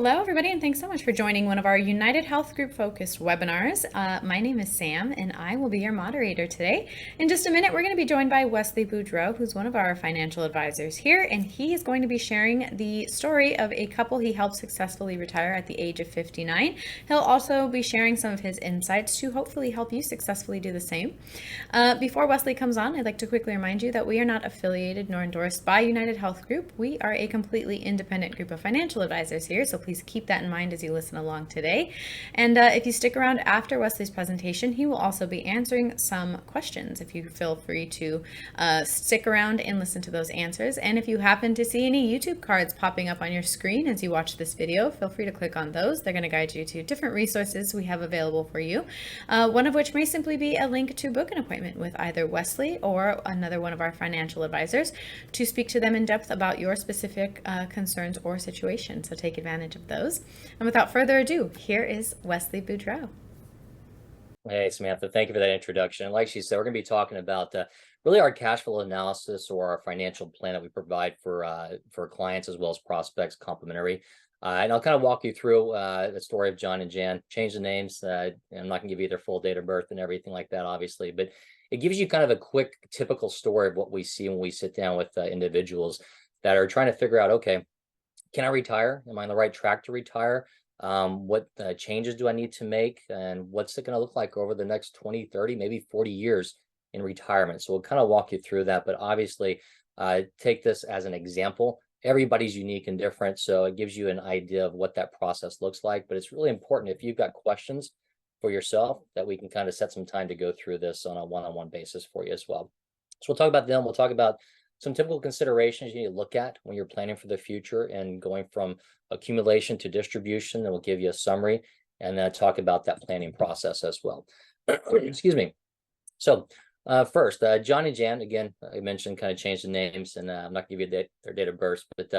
Hello, everybody, and thanks so much for joining one of our UnitedHealth Group focused webinars. My name is Sam, and I will be your moderator today. In just a minute, we're going to be joined by Wesley Boudreaux, who's one of our financial advisors here, and he is going to be sharing the story of a couple he helped successfully retire at the age of 59. He'll also be sharing some of his insights to hopefully help you successfully do the same. Before Wesley comes on, I'd like to quickly remind you that we are not affiliated nor endorsed by UnitedHealth Group. We are a completely independent group of financial advisors here, so please keep that in mind as you listen along today. And if you stick around after Wesley's presentation, he will also be answering some questions. If you feel free to stick around and listen to those answers. And if you happen to see any YouTube cards popping up on your screen as you watch this video, feel free to click on those. They're going to guide you to different resources we have available for you, one of which may simply be a link to book an appointment with either Wesley or another one of our financial advisors to speak to them in depth about your specific concerns or situation. So take advantage of those. And without further ado, here is Wesley Boudreaux. Hey, Samantha, thank you for that introduction. Like she said, we're going to be talking about really our cash flow analysis or our financial plan that we provide for clients as well as prospects, complimentary. And I'll kind of walk you through the story of John and Jan. Change the names. I'm not going to give you their full date of birth and everything like that, obviously, but it gives you kind of a quick, typical story of what we see when we sit down with individuals that are trying to figure out, okay, can I retire? Am I on the right track to retire? What changes do I need to make? And what's it going to look like over the next 20, 30, maybe 40 years in retirement? So we'll kind of walk you through that, but obviously take this as an example. Everybody's unique and different, so it gives you an idea of what that process looks like. But it's really important if you've got questions for yourself that we can kind of set some time to go through this on a one-on-one basis for you as well. So we'll talk about them. We'll talk about some typical considerations you need to look at when you're planning for the future and going from accumulation to distribution. And we'll give you a summary and then talk about that planning process as well. Excuse me. So first, John and Jan, again, I mentioned kind of changed the names, and I'm not going to give you their date of birth, but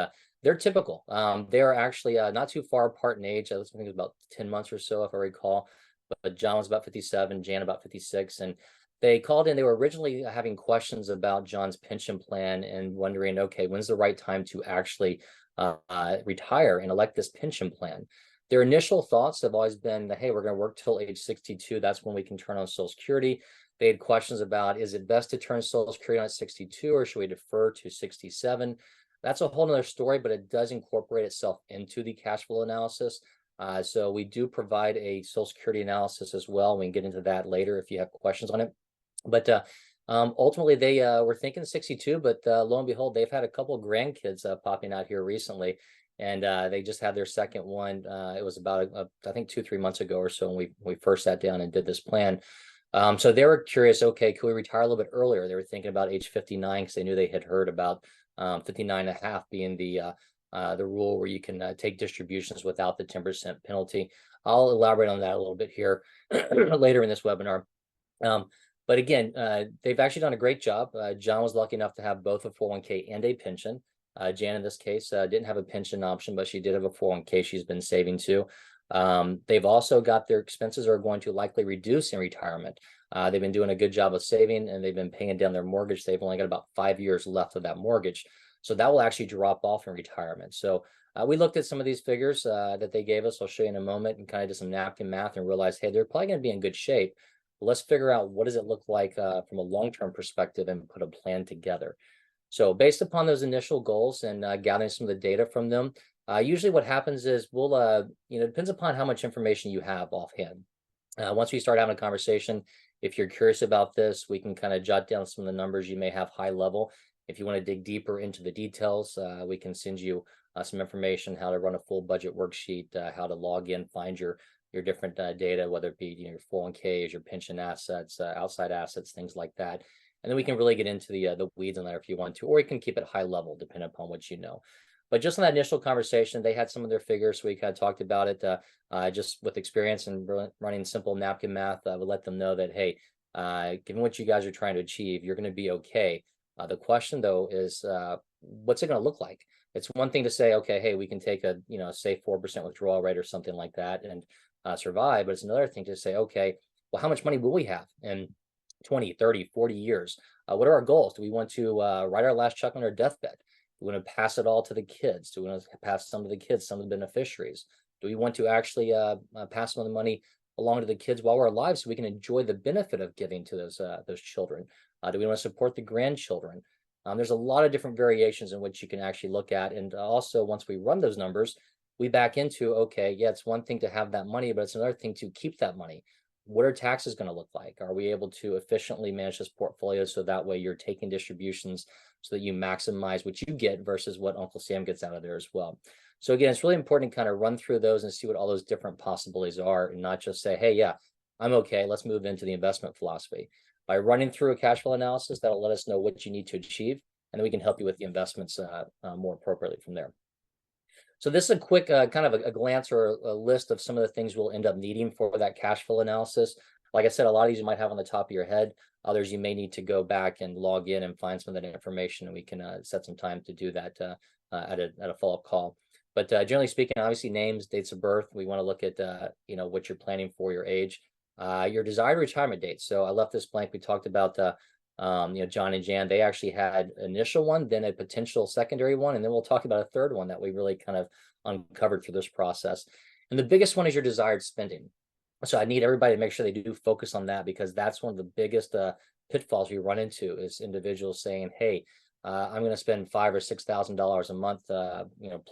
they're typical. They are actually not too far apart in age. I think it was about 10 months or so, if I recall. But John was about 57, Jan about 56. And they called in. They were originally having questions about John's pension plan and wondering, okay, when's the right time to actually retire and elect this pension plan? Their initial thoughts have always been that, hey, we're going to work till age 62. That's when we can turn on Social Security. They had questions about, is it best to turn Social Security on at 62 or should we defer to 67? That's a whole nother story, but it does incorporate itself into the cash flow analysis. So we do provide a Social Security analysis as well. We can get into that later if you have questions on it. But ultimately, they were thinking 62, but lo and behold, they've had a couple of grandkids popping out here recently, and they just had their second one. It was about, I think, 2-3 months ago or so when we first sat down and did this plan. So they were curious, okay, could we retire a little bit earlier? They were thinking about age 59 because they knew they had heard about 59 and a half being the rule where you can take distributions without the 10% penalty. I'll elaborate on that a little bit here later in this webinar. But again, they've actually done a great job. John was lucky enough to have both a 401k and a pension. Jan, in this case, didn't have a pension option, but she did have a 401k she's been saving to. They've also got their expenses are going to likely reduce in retirement. They've been doing a good job of saving, and they've been paying down their mortgage. They've only got about 5 years left of that mortgage. So that will actually drop off in retirement. So we looked at some of these figures that they gave us. I'll show you in a moment, and kind of did some napkin math and realized, hey, they're probably going to be in good shape. Let's figure out what does it look like from a long-term perspective and put a plan together. So based upon those initial goals and gathering some of the data from them, usually what happens is we'll, it depends upon how much information you have offhand. Once we start having a conversation, if you're curious about this, we can kind of jot down some of the numbers you may have high level. If you want to dig deeper into the details, we can send you some information, how to run a full budget worksheet, how to log in, find your different data, whether it be your 401ks, your pension assets, outside assets, things like that. And then we can really get into the weeds on that if you want to, or you can keep it high level, depending upon what you know. But just in that initial conversation, they had some of their figures, so we kind of talked about it just with experience and running simple napkin math. I would let them know that, hey, given what you guys are trying to achieve, you're going to be okay. The question, though, is what's it going to look like? It's one thing to say, okay, hey, we can take a, say 4% withdrawal rate or something like that and survive. But it's another thing to say, okay, well, how much money will we have in 20, 30, 40 years? What are our goals? Do we want to write our last check on our deathbed? we want to pass it all to the kids? Do we want to pass some to the kids, some of the beneficiaries? Do we want to actually pass some of the money along to the kids while we're alive so we can enjoy the benefit of giving to those children? Do we want to support the grandchildren? There's a lot of different variations in which you can actually look at. And also, once we run those numbers, we back into, okay, yeah, it's one thing to have that money, but it's another thing to keep that money. What are taxes going to look like? Are we able to efficiently manage this portfolio so that way you're taking distributions so that you maximize what you get versus what Uncle Sam gets out of there as well? So again, it's really important to kind of run through those and see what all those different possibilities are, and not just say, hey, yeah, I'm okay, let's move into the investment philosophy. By running through a cash flow analysis, that'll let us know what you need to achieve, and then we can help you with the investments more appropriately from there. So this is a quick kind of a glance or a list of some of the things we'll end up needing for that cash flow analysis. Like I said, a lot of these you might have on the top of your head. Others you may need to go back and log in and find some of that information, and we can set some time to do that at a follow-up call. But generally speaking, obviously names, dates of birth. We want to look at what you're planning for, your age, your desired retirement date. So I left this blank. We talked about John and Jan. They actually had initial one, then a potential secondary one, and then we'll talk about a third one that we really kind of uncovered through this process. And the biggest one is your desired spending. So I need everybody to make sure they do focus on that, because that's one of the biggest pitfalls we run into is individuals saying, hey, I'm going to spend $5,000 or $6,000 a month,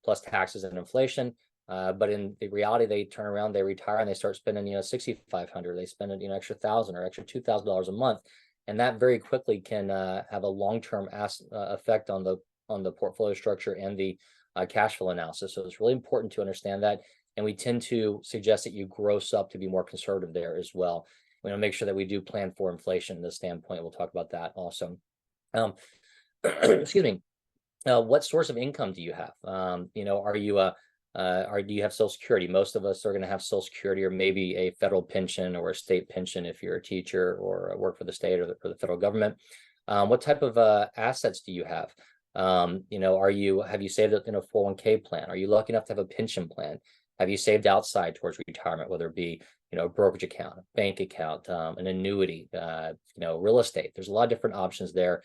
plus taxes and inflation. But in the reality, they turn around, they retire, and they start spending, $6,500. They spend an extra $1,000 or extra $2,000 a month, and that very quickly can have a long-term effect on the portfolio structure and the cash flow analysis. So it's really important to understand that, and we tend to suggest that you gross up to be more conservative there as well. We want to make sure that we do plan for inflation in this standpoint. We'll talk about that also. Excuse me. What source of income do you have? Are you or do you have Social Security? Most of us are going to have Social Security, or maybe a federal pension or a state pension if you're a teacher or work for the state or the federal government. What type of assets do you have? Have you saved it in a 401k plan? Are you lucky enough to have a pension plan? Have you saved outside towards retirement, whether it be a brokerage account, a bank account, an annuity, real estate? There's a lot of different options there.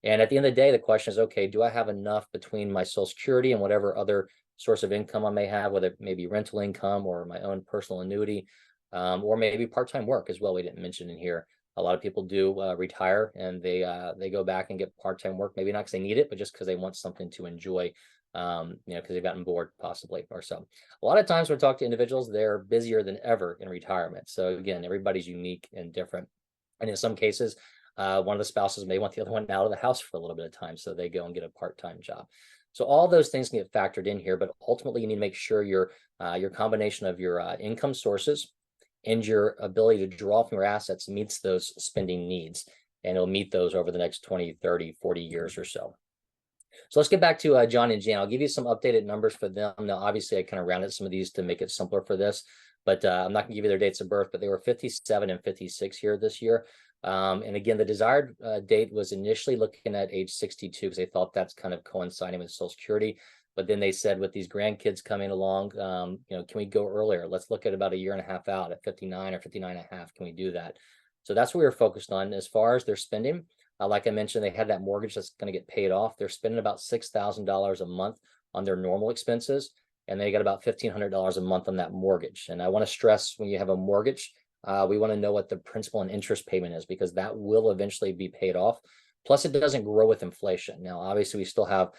And at the end of the day, the question is, okay, do I have enough between my Social Security and whatever other source of income I may have, whether it may be rental income or my own personal annuity, or maybe part-time work as well? We didn't mention in here. A lot of people do retire, and they go back and get part-time work, maybe not because they need it, but just because they want something to enjoy, because they've gotten bored possibly or so. A lot of times when we talk to individuals, they're busier than ever in retirement. So again, everybody's unique and different. And in some cases, one of the spouses may want the other one out of the house for a little bit of time, so they go and get a part-time job. So all those things can get factored in here, but ultimately you need to make sure your combination of your income sources and your ability to draw from your assets meets those spending needs, and it'll meet those over the next 20, 30, 40 years or so. So let's get back to John and Jan. I'll give you some updated numbers for them. Now, obviously, I kind of rounded some of these to make it simpler for this, but I'm not going to give you their dates of birth, but they were 57 and 56 here this year. And again, the desired date was initially looking at age 62 because they thought that's kind of coinciding with Social Security. But then they said, with these grandkids coming along, can we go earlier? Let's look at about a year and a half out at 59 or 59 and a half. Can we do that? So that's what we were focused on. As far as their spending, like I mentioned, they had that mortgage that's going to get paid off. They're spending about $6,000 a month on their normal expenses, and they got about $1,500 a month on that mortgage. And I want to stress, when you have a mortgage, we want to know what the principal and interest payment is, because that will eventually be paid off. Plus, it doesn't grow with inflation. Now, obviously, we still have,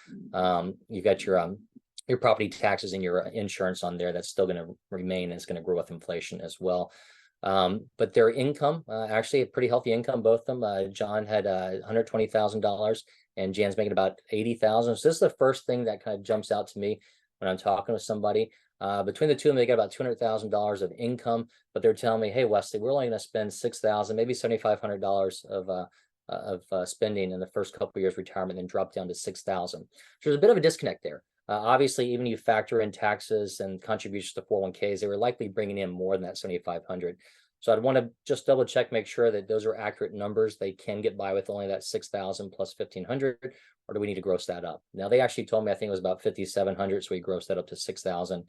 you've got your property taxes and your insurance on there. That's still going to remain, and it's going to grow with inflation as well. But their income, actually a pretty healthy income, both of them. John had $120,000 and Jan's making about $80,000. So this is the first thing that kind of jumps out to me when I'm talking with somebody. Between the two of them, they got about $200,000 of income, but they're telling me, hey, Wesley, we're only going to spend $6,000, maybe $7,500 of spending in the first couple of years retirement, then drop down to $6,000. So there's a bit of a disconnect there. Obviously, even if you factor in taxes and contributions to 401ks, they were likely bringing in more than that $7,500. So I'd want to just double check, make sure that those are accurate numbers. They can get by with only that $6,000 plus $1,500, or do we need to gross that up? Now, they actually told me, I think it was about $5,700, so we grossed that up to $6,000.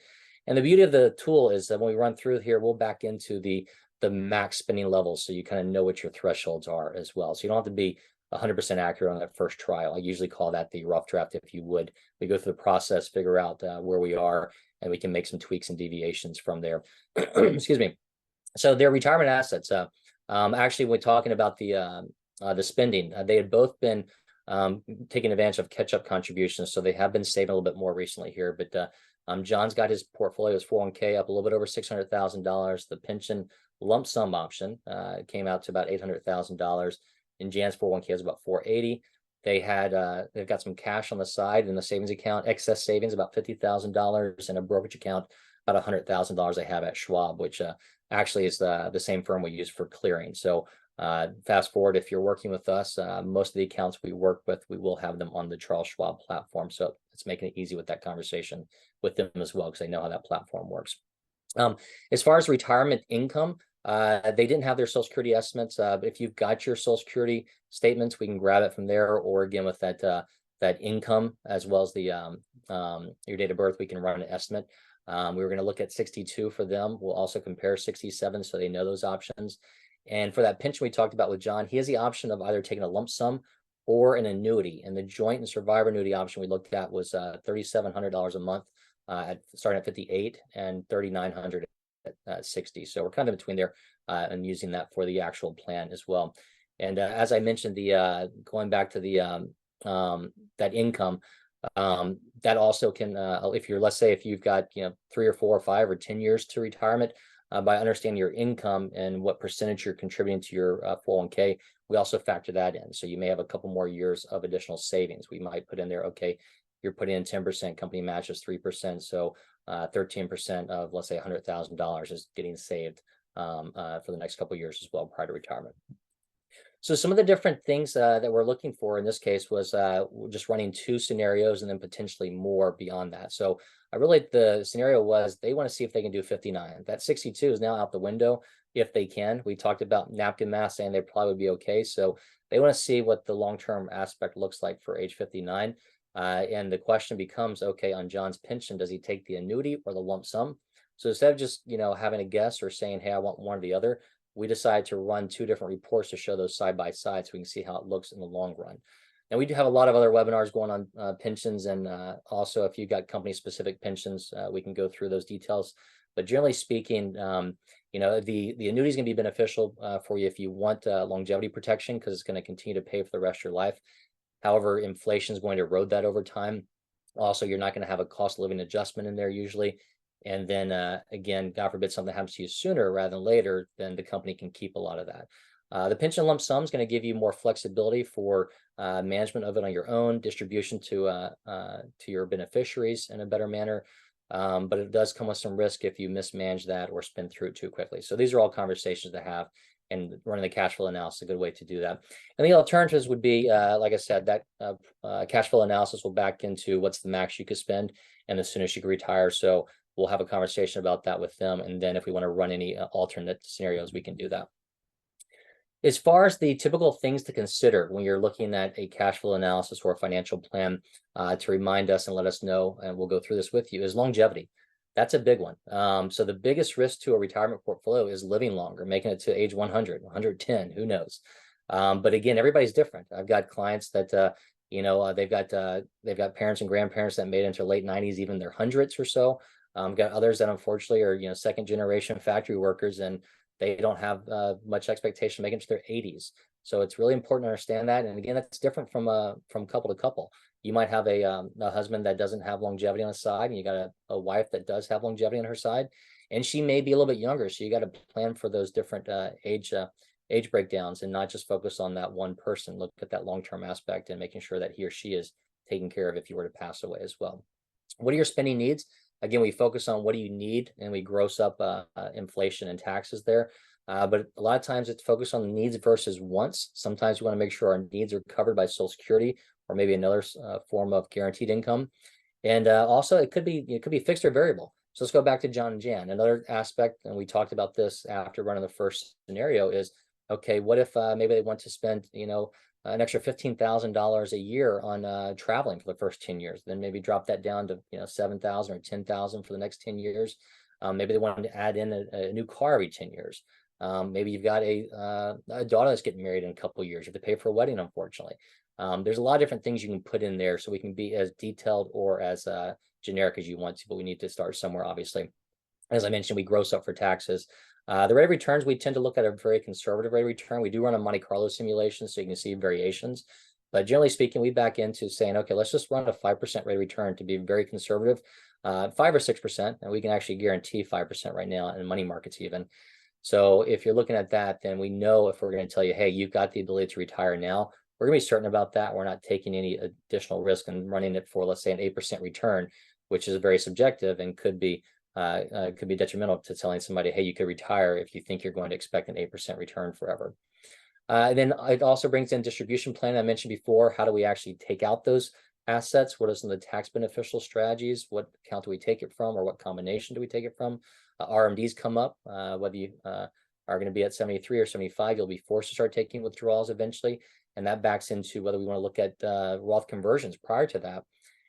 And the beauty of the tool is that when we run through here, we'll back into the max spending levels, so you kind of know what your thresholds are as well. So you don't have to be 100% accurate on that first trial. I usually call that the rough draft, if you would. We go through the process, figure out where we are, and we can make some tweaks and deviations from there. Excuse me. So their retirement assets. Actually, when talking about the spending, they had both been taking advantage of catch-up contributions, so they have been saving a little bit more recently here. But John's got his portfolio, his 401k, up a little bit over $600,000. The pension lump sum option came out to about $800,000. And Jan's 401k is about $480,000. They've got some cash on the side in the savings account, excess savings about $50,000, and a brokerage account about $100,000 they have at Schwab, which actually is the same firm we use for clearing. So fast forward, if you're working with us, most of the accounts we work with, we will have them on the Charles Schwab platform. So it's making it easy with that conversation with them as well, because they know how that platform works. As far as retirement income, they didn't have their Social Security estimates. But if you've got your Social Security statements, we can grab it from there, or again with that income as well as the your date of birth, we can run an estimate. We were going to look at 62 for them. We'll also compare 67, so they know those options. And for that pension we talked about with John, he has the option of either taking a lump sum or an annuity. And the joint and survivor annuity option we looked at was $3,700 a month, starting at 58 and $3,900 at 60. So we're kind of between there and using that for the actual plan as well. And as I mentioned, going back to that income, that also can, if you're, let's say, if you've got 3 or 4 or 5 or 10 years to retirement, by understanding your income and what percentage you're contributing to your 401k, we also factor that in. So you may have a couple more years of additional savings. We might put in there, okay, you're putting in 10%, company matches 3%, so 13% of, let's say, $100,000 is getting saved for the next couple of years as well prior to retirement. So some of the different things that we're looking for in this case was just running 2 scenarios and then potentially more beyond that. So really the scenario was they want to see if they can do 59. That 62 is now out the window if they can. We talked about napkin math saying they probably would be okay. So they want to see what the long-term aspect looks like for age 59. And the question becomes, okay, on John's pension, does he take the annuity or the lump sum? So instead of just, having a guess or saying, hey, I want one or the other, we decided to run 2 different reports to show those side by side so we can see how it looks in the long run. And we do have a lot of other webinars going on pensions, and also if you've got company specific pensions, we can go through those details. But generally speaking, the annuity is going to be beneficial for you if you want longevity protection, because it's going to continue to pay for the rest of your life. However, inflation is going to erode that over time. Also, you're not going to have a cost of living adjustment in there usually. And then again, God forbid something happens to you sooner rather than later, then the company can keep a lot of that. The pension lump sum is going to give you more flexibility for management of it on your own, distribution to your beneficiaries in a better manner. But it does come with some risk if you mismanage that or spend through it too quickly. So these are all conversations to have, and running the cash flow analysis is a good way to do that. And the alternatives would be, like I said, that cash flow analysis will back into what's the max you could spend and as soon as you can retire. So we'll have a conversation about that with them. And then if we want to run any alternate scenarios, we can do that. As far as the typical things to consider when you're looking at a cash flow analysis or a financial plan, to remind us and let us know, and we'll go through this with you, is longevity. That's a big one. So the biggest risk to a retirement portfolio is living longer, making it to age 100, 110, who knows? But again, everybody's different. I've got clients that, they've got parents and grandparents that made it into late 90s, even their hundreds or so. Got others that unfortunately are, second generation factory workers, and they don't have much expectation making it to their 80s. So it's really important to understand that. And again, that's different from couple to couple. You might have a husband that doesn't have longevity on his side, and you got a wife that does have longevity on her side, and she may be a little bit younger. So you got to plan for those different age breakdowns and not just focus on that one person. Look at that long-term aspect and making sure that he or she is taken care of if you were to pass away as well. What are your spending needs? Again, we focus on what do you need, and we gross up inflation and taxes there. But a lot of times it's focused on the needs versus wants. Sometimes we want to make sure our needs are covered by Social Security or maybe another form of guaranteed income. And also it could be fixed or variable. So let's go back to John and Jan. Another aspect, and we talked about this after running the first scenario, is, okay, what if maybe they want to spend, an extra $15,000 a year on traveling for the first 10 years, then maybe drop that down to, $7,000 or $10,000 for the next 10 years. Maybe they wanted to add in a new car every 10 years. Maybe you've got a daughter that's getting married in a couple of years. You have to pay for a wedding, unfortunately. There's a lot of different things you can put in there, so we can be as detailed or as generic as you want to, but we need to start somewhere, obviously. As I mentioned, we gross up for taxes. The rate of returns, we tend to look at a very conservative rate of return. We do run a Monte Carlo simulation, so you can see variations. But generally speaking, we back into saying, okay, let's just run a 5% rate of return to be very conservative, 5 or 6%, and we can actually guarantee 5% right now in money markets even. So if you're looking at that, then we know if we're going to tell you, hey, you've got the ability to retire now, we're going to be certain about that. We're not taking any additional risk and running it for, let's say, an 8% return, which is very subjective and could be detrimental to telling somebody, hey, you could retire if you think you're going to expect an 8% return forever. Then it also brings in distribution plan. I mentioned before, how do we actually take out those assets? What are some of the tax beneficial strategies? What account do we take it from, or what combination do we take it from? RMDs come up, whether you are going to be at 73 or 75, you'll be forced to start taking withdrawals eventually. And that backs into whether we want to look at Roth conversions prior to that.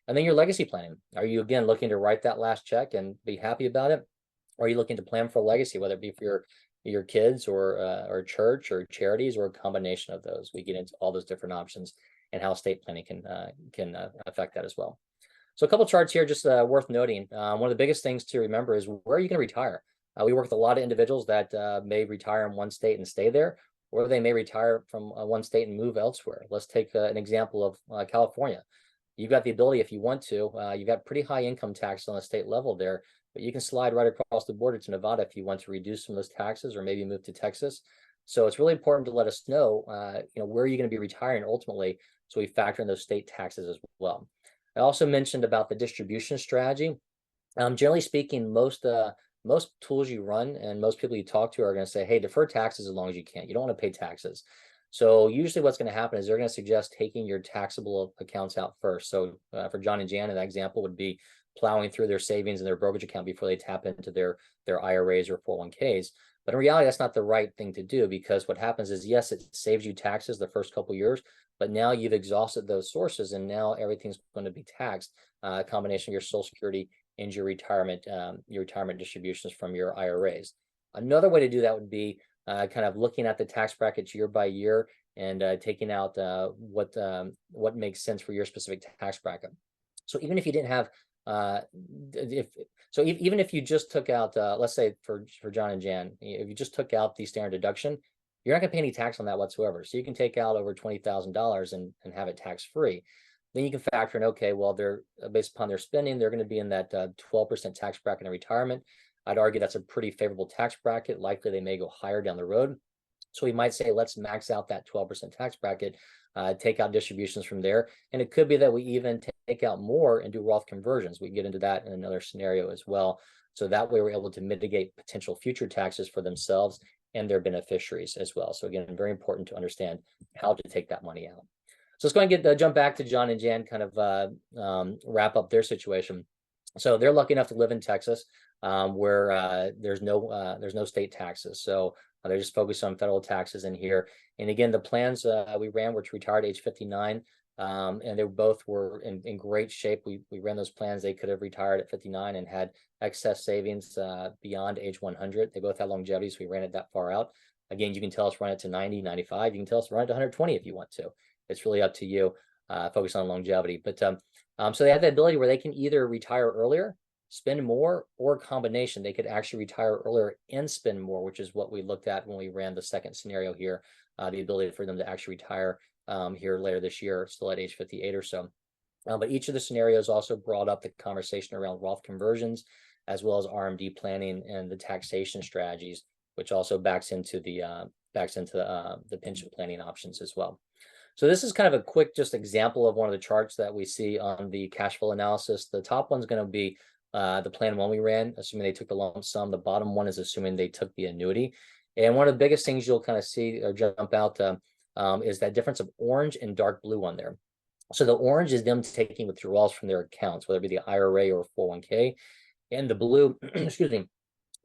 And then your legacy planning. Are you, again, looking to write that last check and be happy about it? Or are you looking to plan for a legacy, whether it be for your kids or church or charities, or a combination of those? We get into all those different options and how estate planning can affect that as well. So a couple charts here, just worth noting. One of the biggest things to remember is, where are you going to retire? We work with a lot of individuals that may retire in one state and stay there, or they may retire from one state and move elsewhere. Let's take an example of California. You've got the ability, if you want to, you've got pretty high income tax on the state level there, but you can slide right across the border to Nevada if you want to reduce some of those taxes, or maybe move to Texas. So it's really important to let us know, where you're going to be retiring ultimately, so we factor in those state taxes as well. I also mentioned about the distribution strategy. Generally speaking, most tools you run and most people you talk to are going to say, hey, defer taxes as long as you can. You don't want to pay taxes. So usually what's going to happen is they're going to suggest taking your taxable accounts out first. So for John and Jan, that example would be plowing through their savings and their brokerage account before they tap into their IRAs or 401ks. But in reality, that's not the right thing to do, because what happens is, yes, it saves you taxes the first couple of years, but now you've exhausted those sources, and now everything's going to be taxed. A combination of your Social Security and your retirement distributions from your IRAs. Another way to do that would be kind of looking at the tax brackets year by year and taking out what makes sense for your specific tax bracket. So even if you didn't have even if you just took out, let's say for John and Jan, if you just took out the standard deduction, you're not going to pay any tax on that whatsoever. So you can take out over $20,000 and have it tax free. Then you can factor in, okay, well, they're based upon their spending, they're going to be in that 12% tax bracket in retirement. I'd argue that's a pretty favorable tax bracket. Likely they may go higher down the road. So we might say, let's max out that 12% tax bracket, take out distributions from there. And it could be that we even take out more and do Roth conversions. We can get into that in another scenario as well. So that way we're able to mitigate potential future taxes for themselves and their beneficiaries as well. So again, very important to understand how to take that money out. So let's go ahead and jump back to John and Jan, kind of wrap up their situation. So they're lucky enough to live in Texas, where there's no state taxes. So they're just focused on federal taxes in here. And again, the plans we ran were to retire at age 59, and they both were in great shape. We ran those plans. They could have retired at 59 and had excess savings beyond age 100. They both had longevity, so we ran it that far out. Again, you can tell us run it to 90, 95. You can tell us run it to 120 if you want to. It's really up to you. Focus on longevity. But so they have the ability where they can either retire earlier, spend more, or a combination. They could actually retire earlier and spend more, which is what we looked at when we ran the second scenario here, the ability for them to actually retire here later this year, still at age 58 or so. But each of the scenarios also brought up the conversation around Roth conversions, as well as RMD planning and the taxation strategies, which also backs into the pension planning options as well. So this is kind of a quick just example of one of the charts that we see on the cash flow analysis. The top one's going to be the plan one we ran, assuming they took the lump sum. The bottom one is assuming they took the annuity. And one of the biggest things you'll kind of see or jump out is that difference of orange and dark blue on there. So the orange is them taking withdrawals from their accounts, whether it be the IRA or 401k. And the blue, excuse me,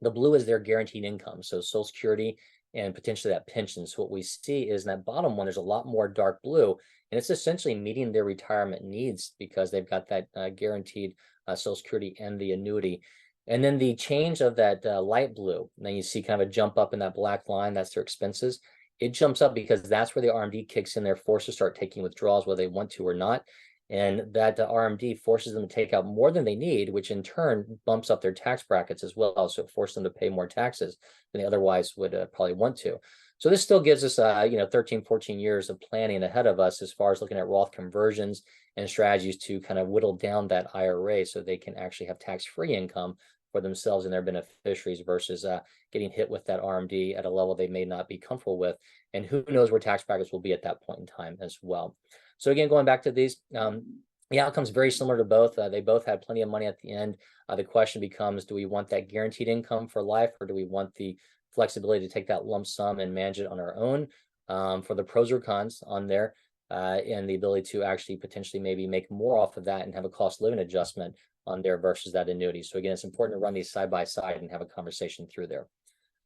the blue is their guaranteed income. So Social Security and potentially that pension. So what we see is in that bottom one, there's a lot more dark blue, and it's essentially meeting their retirement needs because they've got that guaranteed Social Security and the annuity. And then the change of that light blue, and then you see kind of a jump up in that black line, that's their expenses. It jumps up because that's where the RMD kicks in. They're forced to start taking withdrawals whether they want to or not. And that RMD forces them to take out more than they need, which in turn bumps up their tax brackets as well. So it forces them to pay more taxes than they otherwise would probably want to. So this still gives us, 13, 14 years of planning ahead of us as far as looking at Roth conversions and strategies to kind of whittle down that IRA so they can actually have tax-free income for themselves and their beneficiaries versus getting hit with that RMD at a level they may not be comfortable with. And who knows where tax brackets will be at that point in time as well. So again, going back to these, the outcome's very similar to both. They both had plenty of money at the end. The question becomes, do we want that guaranteed income for life, or do we want the flexibility to take that lump sum and manage it on our own? For the pros or cons on there, and the ability to actually potentially maybe make more off of that and have a cost of living adjustment on there versus that annuity. So again, it's important to run these side by side and have a conversation through there.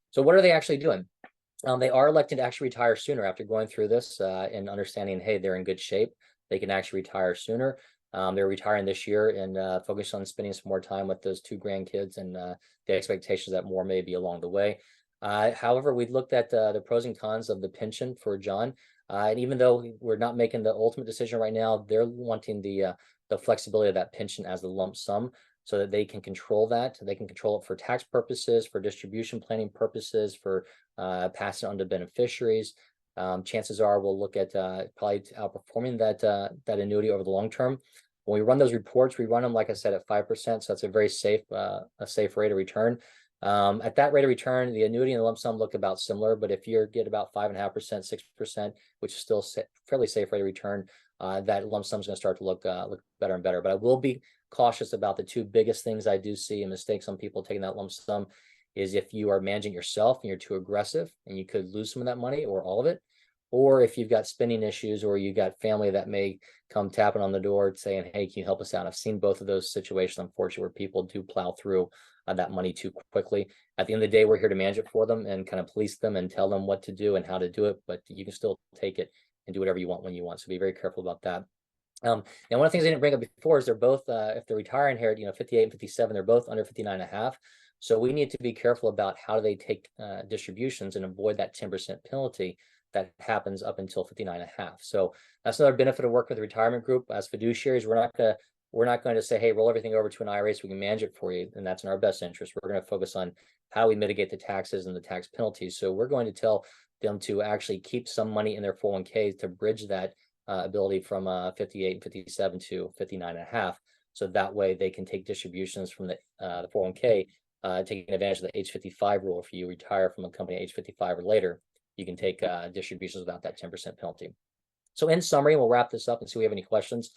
So what are they actually doing? They are elected to actually retire sooner after going through this and understanding, hey, they're in good shape. They can actually retire sooner. They're retiring this year and focus on spending some more time with those 2 grandkids and the expectations that more may be along the way. However, we looked at the pros and cons of the pension for John. And even though we're not making the ultimate decision right now, they're wanting the flexibility of that pension as the lump sum so that they can control that. They can control it for tax purposes, for distribution planning purposes, for passing on to beneficiaries. Chances are we'll look at probably outperforming that annuity over the long term. When we run those reports, we run them, like I said, at 5%. So that's a very safe rate of return. At that rate of return, the annuity and the lump sum look about similar, but if you get about 5.5%, 6%, which is still fairly safe rate of return, that lump sum is going to start to look better and better. But I will be cautious about the 2 biggest things I do see and mistakes on people taking that lump sum is if you are managing yourself and you're too aggressive and you could lose some of that money or all of it, or if you've got spending issues or you got family that may come tapping on the door saying, hey, can you help us out? I've seen both of those situations, unfortunately, where people do plow through that money too quickly. At the end of the day, we're here to manage it for them and kind of police them and tell them what to do and how to do it, but you can still take it and do whatever you want when you want. So be very careful about that. And one of the things I didn't bring up before is they're both, if they're retiring here, 58 and 57, they're both under 59.5. So we need to be careful about how do they take distributions and avoid that 10% penalty that happens up until 59.5. So that's another benefit of working with the retirement group. As fiduciaries, we're not going to say, hey, roll everything over to an IRA so we can manage it for you, and that's in our best interest. We're going to focus on how we mitigate the taxes and the tax penalties. So we're going to tell them to actually keep some money in their 401k to bridge that ability from 58 and 57 to 59.5. So that way they can take distributions from the 401k, taking advantage of the age 55 rule. If you retire from a company age 55 or later, you can take distributions without that 10% penalty. So in summary, we'll wrap this up and see if we have any questions.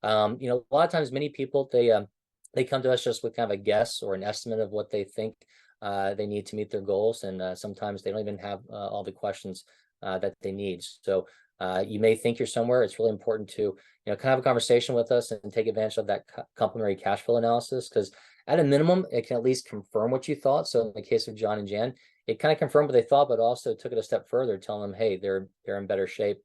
A lot of times, many people, they come to us just with kind of a guess or an estimate of what they think they need to meet their goals. And sometimes they don't even have all the questions that they need. So you may think you're somewhere. It's really important to, kind of have a conversation with us and take advantage of that complementary cash flow analysis, because at a minimum, it can at least confirm what you thought. So in the case of John and Jan, it kind of confirmed what they thought, but also took it a step further, telling them, hey, they're in better shape.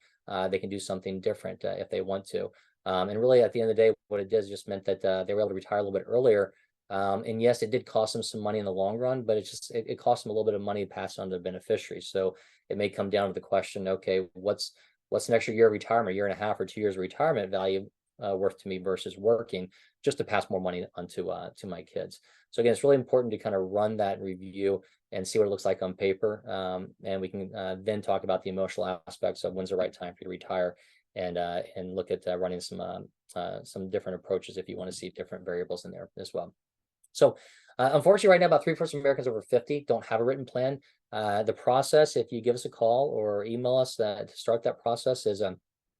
They can do something different if they want to. And really, at the end of the day, what it did is just meant that they were able to retire a little bit earlier. And yes, it did cost them some money in the long run, but it cost them a little bit of money to pass on to beneficiaries. So it may come down to the question, okay, what's an extra year of retirement, a year and a half or 2 years of retirement value worth to me versus working just to pass more money onto to my kids. So again, it's really important to kind of run that review and see what it looks like on paper. And we can then talk about the emotional aspects of when's the right time for you to retire, and look at running some different approaches if you want to see different variables in there as well. So unfortunately, right now, about 3/4 of Americans over 50 don't have a written plan. The process, if you give us a call or email us to start that process, is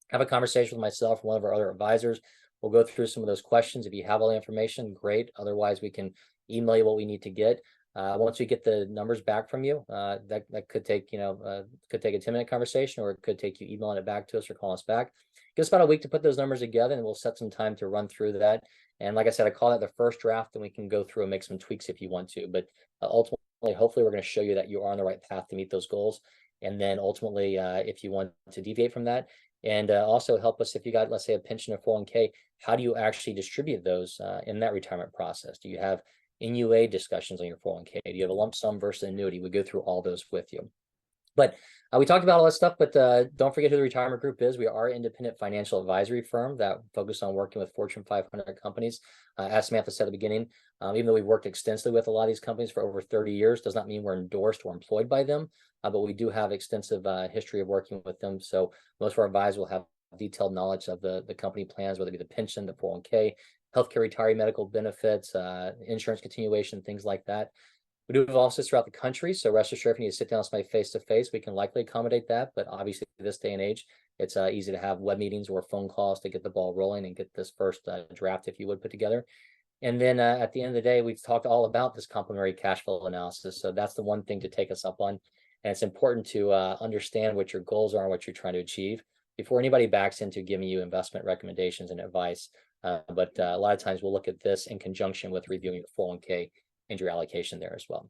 have a conversation with myself or one of our other advisors. We'll go through some of those questions. If you have all the information, great. Otherwise, we can email you what we need to get. Once we get the numbers back from you, that could take, could take a 10-minute conversation, or it could take you emailing it back to us or calling us back. Give us about a week to put those numbers together, and we'll set some time to run through that. And like I said, I call that the first draft, and we can go through and make some tweaks if you want to. But ultimately, hopefully, we're going to show you that you are on the right path to meet those goals. And then ultimately, if you want to deviate from that, and also help us if you got, let's say, a pension or 401k, how do you actually distribute those in that retirement process? Do you have NUA discussions on your 401k. Do you have a lump sum versus annuity? We go through all those with you. But we talked about all that stuff, but don't forget who the Retirement Group is. We are an independent financial advisory firm that focus on working with Fortune 500 companies. As Samantha said at the beginning, even though we've worked extensively with a lot of these companies for over 30 years, does not mean we're endorsed or employed by them, but we do have extensive history of working with them. So most of our advisors will have detailed knowledge of the company plans, whether it be the pension, the 401k, healthcare, retiree medical benefits, insurance continuation, things like that. We do have offices throughout the country, so rest assured, if you need to sit down with somebody face to face, we can likely accommodate that. But obviously, this day and age, it's easy to have web meetings or phone calls to get the ball rolling and get this first draft, if you would, put together. And then at the end of the day, we've talked all about this complementary cash flow analysis. So that's the one thing to take us up on. And it's important to understand what your goals are and what you're trying to achieve before anybody backs into giving you investment recommendations and advice. But a lot of times we'll look at this in conjunction with reviewing your 401k and your allocation there as well.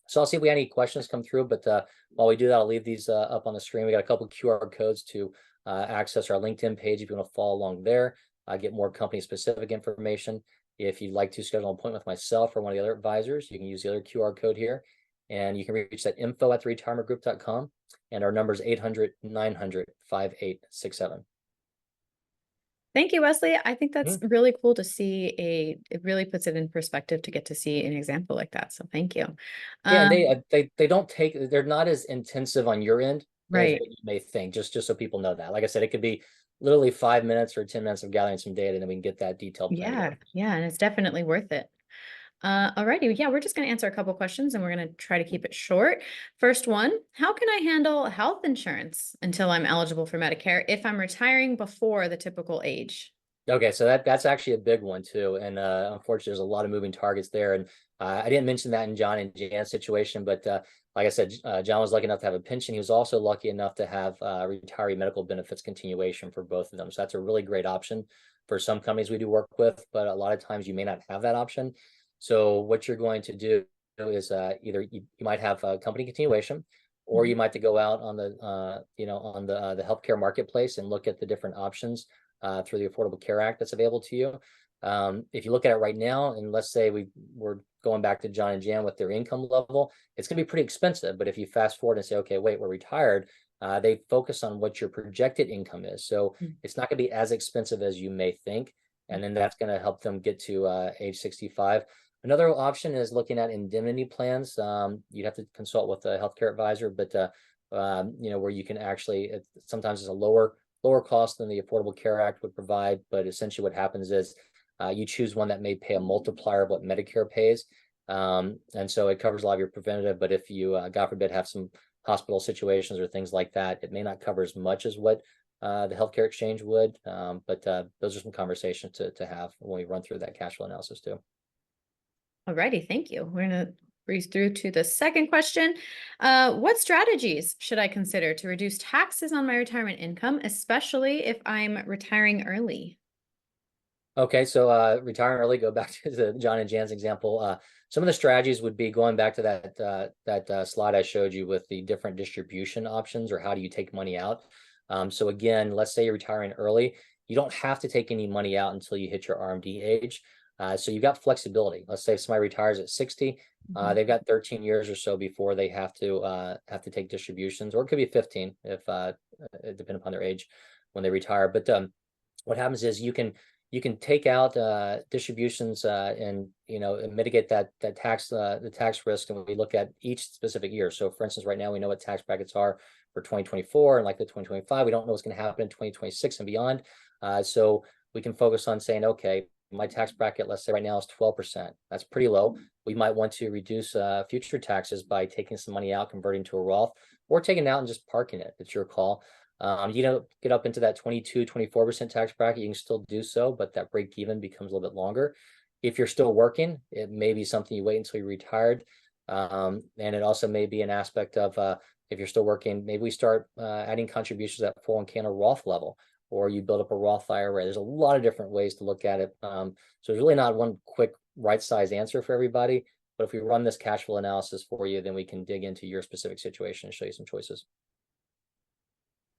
So I'll see if we have any questions come through, but while we do that, I'll leave these up on the screen. We got a couple QR codes to access our LinkedIn page if you want to follow along there, get more company specific information. If you'd like to schedule an appointment with myself or one of the other advisors, you can use the other QR code here, and you can reach that info@theretirementgroup.com, and our number is 800-900-5867. Thank you, Wesley. I think that's really cool to see it really puts it in perspective to get to see an example like that. So thank you. Yeah, they don't take, they're not as intensive on your end as Right. what you may think, just so people know that. Like I said, it could be literally 5 minutes or 10 minutes of gathering some data, and then we can get that detailed plan Yeah. together. Yeah. And it's definitely worth it. Alrighty. Yeah, we're just going to answer a couple questions and we're going to try to keep it short. First one, how can I handle health insurance until I'm eligible for Medicare if I'm retiring before the typical age? Okay, so that's actually a big one too, and unfortunately, there's a lot of moving targets there. And I didn't mention that in John and Jan's situation, but like I said, John was lucky enough to have a pension. He was also lucky enough to have retiree medical benefits continuation for both of them. So that's a really great option for some companies we do work with, but a lot of times you may not have that option. So what you're going to do is either you might have a company continuation, or you might have to go out on the on the healthcare marketplace and look at the different options through the Affordable Care Act that's available to you. If you look at it right now, and let's say we're going back to John and Jan with their income level, it's going to be pretty expensive. But if you fast forward and say, okay, wait, we're retired, they focus on what your projected income is. So it's not going to be as expensive as you may think. And then that's going to help them get to age 65. Another option is looking at indemnity plans. You'd have to consult with a healthcare advisor, but where you can actually, sometimes it's a lower cost than the Affordable Care Act would provide. But essentially what happens is you choose one that may pay a multiplier of what Medicare pays. And so it covers a lot of your preventative, but if you, God forbid, have some hospital situations or things like that, it may not cover as much as what the healthcare exchange would. But those are some conversations to have when we run through that cash flow analysis too. Alrighty, thank you. We're going to breeze through to the second question. What strategies should I consider to reduce taxes on my retirement income, especially if I'm retiring early? Okay, so retiring early, go back to the John and Jan's example. Some of the strategies would be going back to that slide I showed you with the different distribution options, or how do you take money out. So again, let's say you're retiring early. You don't have to take any money out until you hit your RMD age. So you've got flexibility. Let's say if somebody retires at 60, they've got 13 years or so before they have to take distributions, or it could be 15 if depending upon their age when they retire. But what happens is you can take out distributions and mitigate that tax the tax risk, and we look at each specific year. So for instance, right now we know what tax brackets are for 2024 and like the 2025. We don't know what's going to happen in 2026 and beyond. So we can focus on saying, okay, my tax bracket, let's say right now, is 12%. That's pretty low. We might want to reduce future taxes by taking some money out, converting to a Roth, or taking it out and just parking it. It's your call. Get up into that 22, 24% tax bracket, you can still do so, but that break even becomes a little bit longer. If you're still working, it may be something you wait until you're retired. And it also may be an aspect of if you're still working, maybe we start adding contributions at 401k on a Roth level, or you build up a Roth IRA. There's a lot of different ways to look at it. So there's really not one quick right size answer for everybody. But if we run this cash flow analysis for you, then we can dig into your specific situation and show you some choices.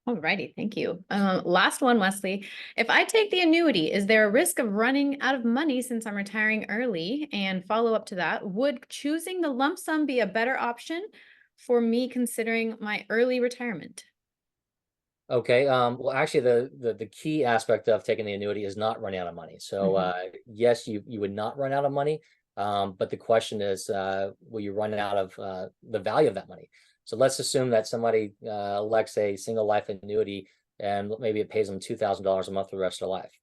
Alrighty, thank you. Last one, Wesley. If I take the annuity, is there a risk of running out of money since I'm retiring early? And follow up to that, would choosing the lump sum be a better option for me considering my early retirement? Okay. Well, actually, the key aspect of taking the annuity is not running out of money. So, Mhm. yes, you would not run out of money. But the question is, will you run out of the value of that money? So let's assume that somebody elects a single life annuity, and maybe it pays them $2,000 a month for the rest of their life,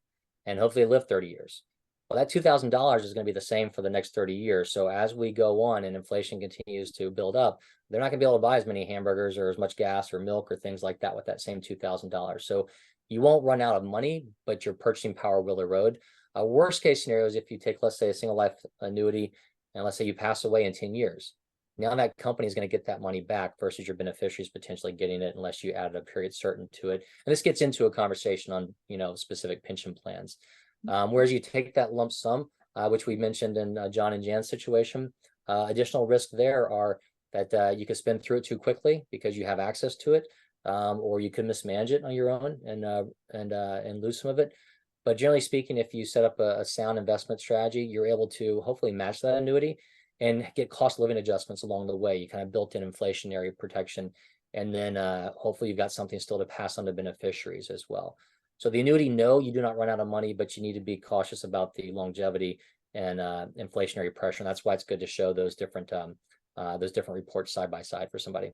and hopefully they live 30 years. Well, that $2,000 is going to be the same for the next 30 years. So as we go on and inflation continues to build up, they're not going to be able to buy as many hamburgers or as much gas or milk or things like that with that same $2,000. So you won't run out of money, but your purchasing power will erode. Worst case scenario is if you take, let's say, a single life annuity, and let's say you pass away in 10 years. Now that company is going to get that money back versus your beneficiaries potentially getting it unless you added a period certain to it. And this gets into a conversation on, specific pension plans. Whereas you take that lump sum, which we mentioned in John and Jan's situation, additional risk there are that you could spend through it too quickly because you have access to it, or you could mismanage it on your own and lose some of it. But generally speaking, if you set up a sound investment strategy, you're able to hopefully match that annuity and get cost of living adjustments along the way. You kind of built in inflationary protection, and then hopefully you've got something still to pass on to beneficiaries as well. So the annuity, no, you do not run out of money, but you need to be cautious about the longevity and inflationary pressure. And that's why it's good to show those different reports side by side for somebody.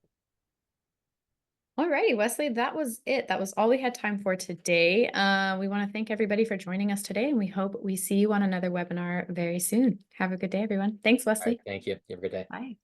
Alrighty, Wesley, that was it. That was all we had time for today. We want to thank everybody for joining us today, and we hope we see you on another webinar very soon. Have a good day, everyone. Thanks, All right, Wesley. thank you. You have a good day. Bye.